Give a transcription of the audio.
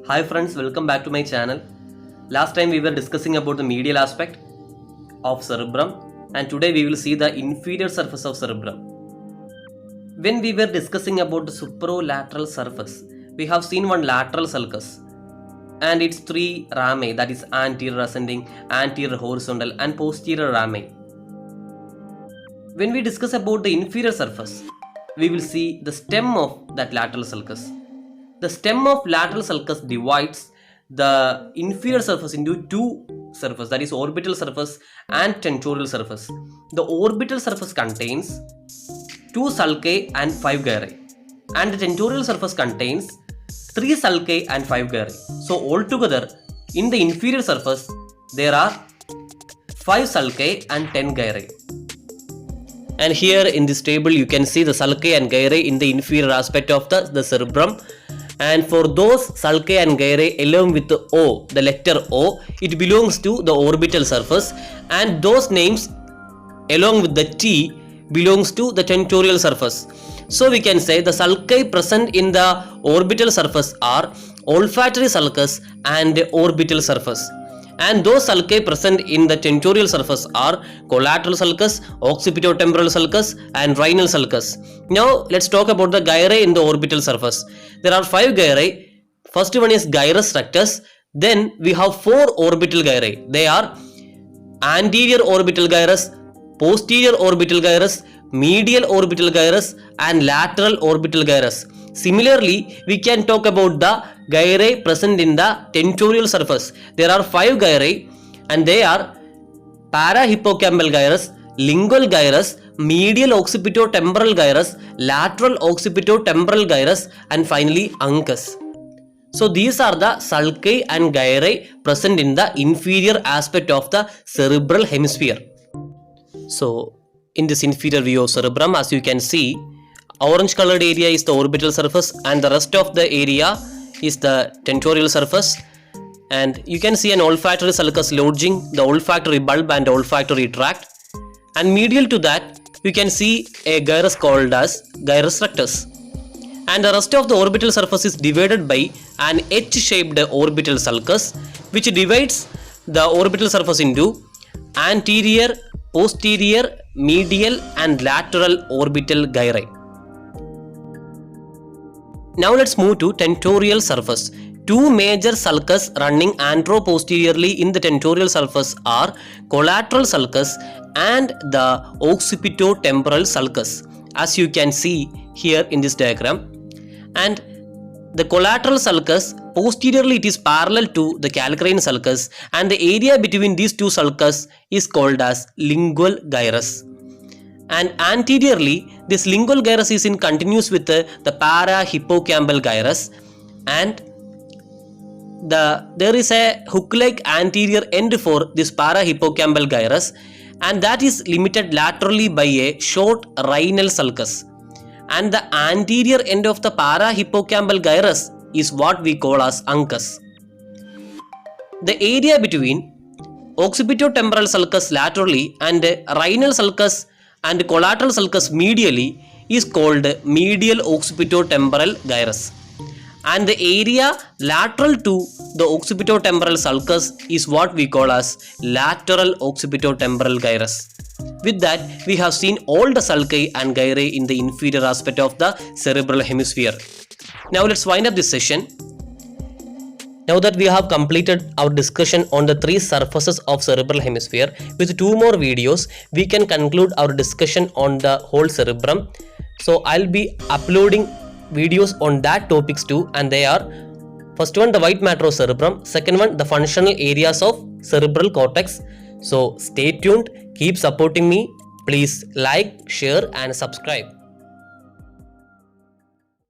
Hi friends, welcome back to my channel. Last time we were discussing about the medial aspect of cerebrum and today we will see the inferior surface of cerebrum. When we were discussing about the superolateral surface, we have seen one lateral sulcus and its three rami, that is anterior ascending, anterior horizontal and posterior rami. When we discuss about the inferior surface, we will see the stem of that lateral sulcus. The stem of lateral sulcus divides the inferior surface into two surfaces, that is orbital surface and tentorial surface. The orbital surface contains 2 sulci and 5 gyri, and the tentorial surface contains 3 sulci and 5 gyri. So altogether in the inferior surface there are 5 sulci and 10 gyri. And here in this table you can see the sulci and gyri in the inferior aspect of the cerebrum. And for those sulci and gyri along with the O, the letter O, it belongs to the orbital surface, and those names along with the T belongs to the tentorial surface. So we can say the sulci present in the orbital surface are olfactory sulcus and orbital surface, and those sulci present in the tentorial surface are collateral sulcus, occipitotemporal sulcus and rhinal sulcus. Now let's talk about the gyri in the orbital surface. There are 5 gyri. First one is gyrus rectus. Then we have 4 orbital gyri. They are anterior orbital gyrus, posterior orbital gyrus, medial orbital gyrus and lateral orbital gyrus. Similarly, we can talk about the gyri present in the tentorial surface. There are 5 gyri and they are parahippocampal gyrus, lingual gyrus, medial occipitotemporal gyrus, lateral occipitotemporal gyrus and finally uncus. So these are the sulci and gyri present in the inferior aspect of the cerebral hemisphere. So in this inferior view of cerebrum, as you can see, orange colored area is the orbital surface and the rest of the area is the tentorial surface, and you can see an olfactory sulcus lodging the olfactory bulb and olfactory tract, and medial to that you can see a gyrus called as gyrus rectus, and the rest of the orbital surface is divided by an H-shaped orbital sulcus which divides the orbital surface into anterior, posterior, medial and lateral orbital gyri. Now let's move to tentorial surface. 2 major sulcus running anteroposteriorly in the tentorial surface are collateral sulcus and the occipitotemporal sulcus, as you can see here in this diagram. And the collateral sulcus, posteriorly it is parallel to the calcarine sulcus, and the area between these 2 sulcus is called as lingual gyrus. And anteriorly, this lingual gyrus is in continuous with the parahippocampal gyrus, and there is a hook-like anterior end for this parahippocampal gyrus, and that is limited laterally by a short rhinal sulcus. And the anterior end of the parahippocampal gyrus is what we call as uncus. The area between occipitotemporal sulcus laterally and rhinal sulcus and collateral sulcus medially is called medial occipitotemporal gyrus, and the area lateral to the occipitotemporal sulcus is what we call as lateral occipitotemporal gyrus. With that, we have seen all the sulci and gyri in the inferior aspect of the cerebral hemisphere. Now let's wind up this session. Now that we have completed our discussion on the 3 surfaces of cerebral hemisphere, with 2 more videos, we can conclude our discussion on the whole cerebrum. So I'll be uploading videos on that topics too, and they are: first one, the white matter of cerebrum; second one, the functional areas of cerebral cortex. So stay tuned, keep supporting me. Please like, share and subscribe.